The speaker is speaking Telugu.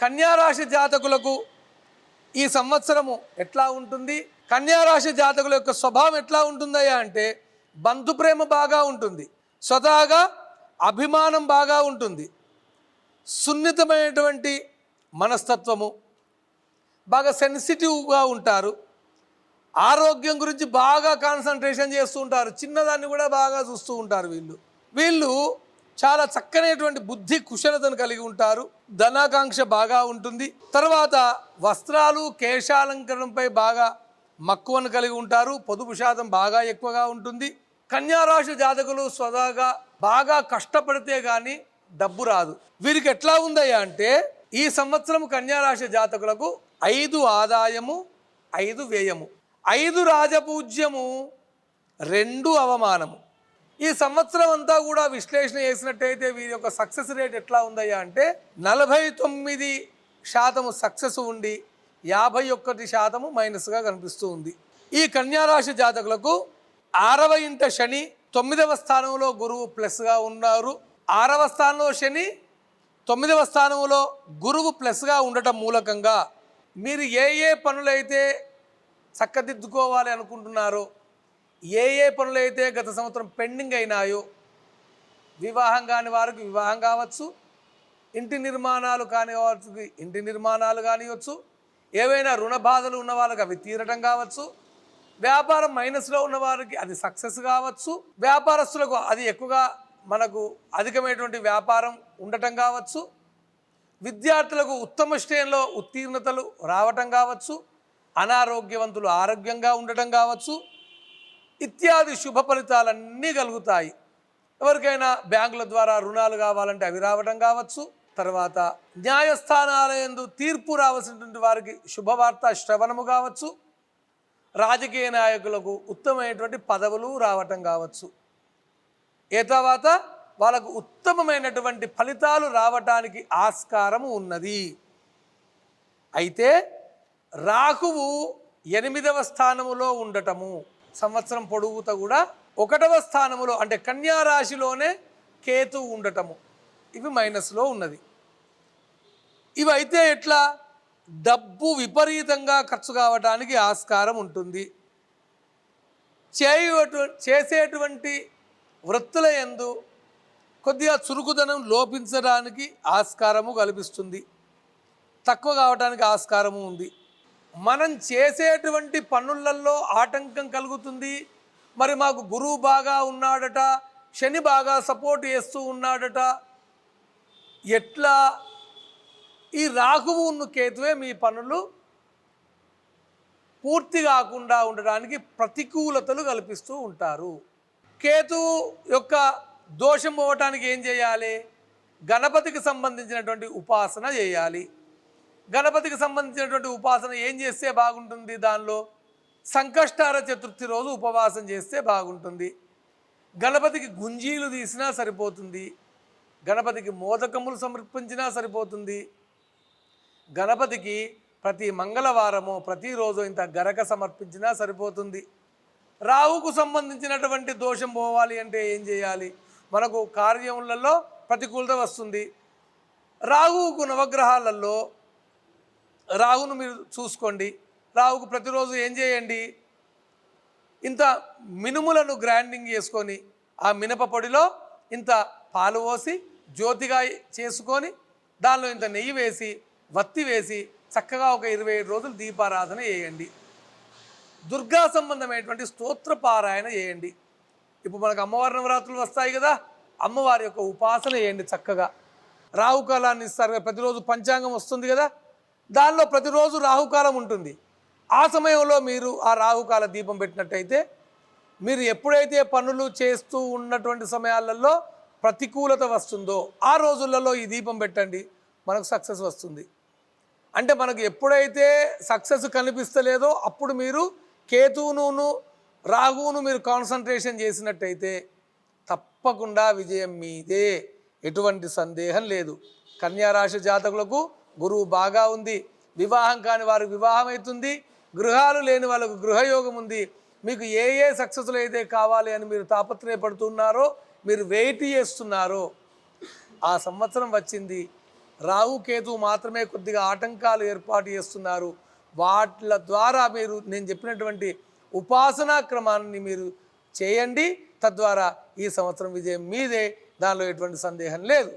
కన్యా రాశి జాతకులకు ఈ సంవత్సరము ఎట్లా ఉంటుంది? కన్యా రాశి జాతకుల యొక్క స్వభావం ఎట్లా ఉంటుందయ్యా అంటే బంధు ప్రేమ బాగా ఉంటుంది, స్వతహాగా అభిమానం బాగా ఉంటుంది, సున్నితమైనటువంటి మనస్తత్వము, బాగా సెన్సిటివ్గా ఉంటారు, ఆరోగ్యం గురించి బాగా కాన్సన్ట్రేషన్ చేస్తూ ఉంటారు, చిన్నదాన్ని కూడా బాగా చూస్తూ ఉంటారు. వీళ్ళు చాలా చక్కనైనటువంటి బుద్ధి కుశలతను కలిగి ఉంటారు, ధనాకాంక్ష బాగా ఉంటుంది. తర్వాత వస్త్రాలు కేశాలంకరణపై బాగా మక్కువను కలిగి ఉంటారు, పొదుపు శాతం బాగా ఎక్కువగా ఉంటుంది. కన్యా రాశి జాతకులు స్వతహాగా బాగా కష్టపడితే కానీ డబ్బు రాదు. వీరికి ఎట్లా ఉందయ్యా అంటే ఈ సంవత్సరం కన్యా రాశి జాతకులకు 5 ఆదాయము 5 వ్యయము, 5 రాజపూజ్యము 2 అవమానము. ఈ సంవత్సరం అంతా కూడా విశ్లేషణ చేసినట్టయితే వీరి యొక్క సక్సెస్ రేట్ ఎట్లా ఉందయ్యా అంటే 49% సక్సెస్ ఉండి 51% మైనస్గా కనిపిస్తూ ఉంది. ఈ కన్యా రాశి జాతకులకు 6వ ఇంట శని, 9వ స్థానంలో గురువు ప్లస్గా ఉన్నారు. 6వ స్థానంలో శని, 9వ స్థానంలో గురువు ప్లస్గా ఉండటం మూలకంగా మీరు ఏ పనులైతే చక్కదిద్దుకోవాలి అనుకుంటున్నారో, ఏ పనులైతే గత సంవత్సరం పెండింగ్ అయినాయో, వివాహం కాని వారికి వివాహం కావచ్చు, ఇంటి నిర్మాణాలు కాని వారికి ఇంటి నిర్మాణాలు కానివచ్చు, ఏవైనా రుణ బాధలు ఉన్న వాళ్ళకి అవి తీరటం కావచ్చు, వ్యాపారం మైనస్లో ఉన్న వారికి అది సక్సెస్ కావచ్చు, వ్యాపారస్తులకు అది ఎక్కువగా మనకు అధికమైనటువంటి వ్యాపారం ఉండటం కావచ్చు, విద్యార్థులకు ఉత్తమ శ్రేణిలో ఉత్తీర్ణతలు రావటం కావచ్చు, అనారోగ్యవంతులు ఆరోగ్యంగా ఉండటం కావచ్చు, ఇత్యాది శుభ ఫలితాలన్నీ కలుగుతాయి. ఎవరికైనా బ్యాంకుల ద్వారా రుణాలు కావాలంటే అవి రావటం కావచ్చు. తర్వాత న్యాయస్థానాలయందు తీర్పు రావాల్సినటువంటి వారికి శుభవార్త శ్రవణము కావచ్చు, రాజకీయ నాయకులకు ఉత్తమమైనటువంటి పదవులు రావటం కావచ్చు. తర్వాత వాళ్ళకు ఉత్తమమైనటువంటి ఫలితాలు రావటానికి ఆస్కారము ఉన్నది. అయితే రాహువు 8వ స్థానములో ఉండటము, సంవత్సరం పొడుగుతా కూడా 1వ స్థానములో అంటే కన్యా రాశిలోనే కేతు ఉండటము, ఇవి మైనస్లో ఉన్నది. ఇవైతే ఎట్లా డబ్బు విపరీతంగా ఖర్చు కావటానికి ఆస్కారం ఉంటుంది. చేసేటువంటి వృత్తుల యందు కొద్దిగా చురుకుదనం లోపించడానికి ఆస్కారము కల్పిస్తుంది, తక్కువ కావడానికి ఆస్కారము ఉంది. మనం చేసేటువంటి పనులలో ఆటంకం కలుగుతుంది. మరి మాకు గురువు బాగా ఉన్నాడట, శని బాగా సపోర్ట్ చేస్తూ ఉన్నాడట, ఎట్లా? ఈ రాహువును కేతువే మీ పనులు పూర్తి కాకుండా ఉండడానికి ప్రతికూలతలు కల్పిస్తూ ఉంటారు. కేతువు యొక్క దోషం పోవటానికి ఏం చేయాలి? గణపతికి సంబంధించినటువంటి ఉపాసన చేయాలి. గణపతికి సంబంధించినటువంటి ఉపాసన ఏం చేస్తే బాగుంటుంది? దానిలో సంకష్టార చతుర్థి రోజు ఉపవాసం చేస్తే బాగుంటుంది. గణపతికి గుంజీలు తీసినా సరిపోతుంది, గణపతికి మోదకములు సమర్పించినా సరిపోతుంది, గణపతికి ప్రతి మంగళవారము ప్రతిరోజు ఇంత గరక సమర్పించినా సరిపోతుంది. రాహుకు సంబంధించినటువంటి దోషం పోవాలి అంటే ఏం చేయాలి? మనకు కార్యములలో ప్రతికూలత వస్తుంది. రాహువుకు నవగ్రహాలలో రాహును మీరు చూసుకోండి. రాహుకు ప్రతిరోజు ఏం చేయండి? ఇంత మినుములను గ్రైండింగ్ చేసుకొని ఆ మినప పొడిలో ఇంత పాలు పోసి జ్యోతిగా చేసుకొని దానిలో ఇంత నెయ్యి వేసి వత్తి వేసి చక్కగా ఒక 27 రోజులు దీపారాధన చేయండి. దుర్గా సంబంధమైనటువంటి స్తోత్ర పారాయణ చేయండి. ఇప్పుడు మనకు అమ్మవారి నవరాత్రులు వస్తాయి కదా, అమ్మవారి యొక్క ఉపాసన చేయండి. చక్కగా రాహుకాలాన్ని ఇస్తారు కదా, ప్రతిరోజు పంచాంగం వస్తుంది కదా, దానిలో ప్రతిరోజు రాహుకాలం ఉంటుంది. ఆ సమయంలో మీరు ఆ రాహుకాల దీపం పెట్టినట్టయితే మీరు ఎప్పుడైతే పనులు చేస్తూ ఉన్నటువంటి సమయాలలో ప్రతికూలత వస్తుందో ఆ రోజులలో ఈ దీపం పెట్టండి, మనకు సక్సెస్ వస్తుంది. అంటే మనకు ఎప్పుడైతే సక్సెస్ కనిపిస్తలేదో అప్పుడు మీరు కేతువును రాహువును మీరు కాన్సన్ట్రేషన్ చేసినట్టయితే తప్పకుండా విజయం మీదే, ఎటువంటి సందేహం లేదు. కన్యా రాశి జాతకులకు గురువు బాగా ఉంది, వివాహం కాని వారికి వివాహం అవుతుంది, గృహాలు లేని వాళ్ళకు గృహయోగం ఉంది. మీకు ఏ సక్సెస్లు అయితే కావాలి అని మీరు తాపత్రయపడుతున్నారో, మీరు వెయిట్ చేస్తున్నారో ఆ సంవత్సరం వచ్చింది. రాహు కేతు మాత్రమే కొద్దిగా ఆటంకాలు ఏర్పాటు చేస్తున్నారు. వాట్ల ద్వారా మీరు నేను చెప్పినటువంటి ఉపాసనా క్రమాన్ని మీరు చేయండి. తద్వారా ఈ సంవత్సరం విజయం మీదే, దానిలో ఎటువంటి సందేహం లేదు.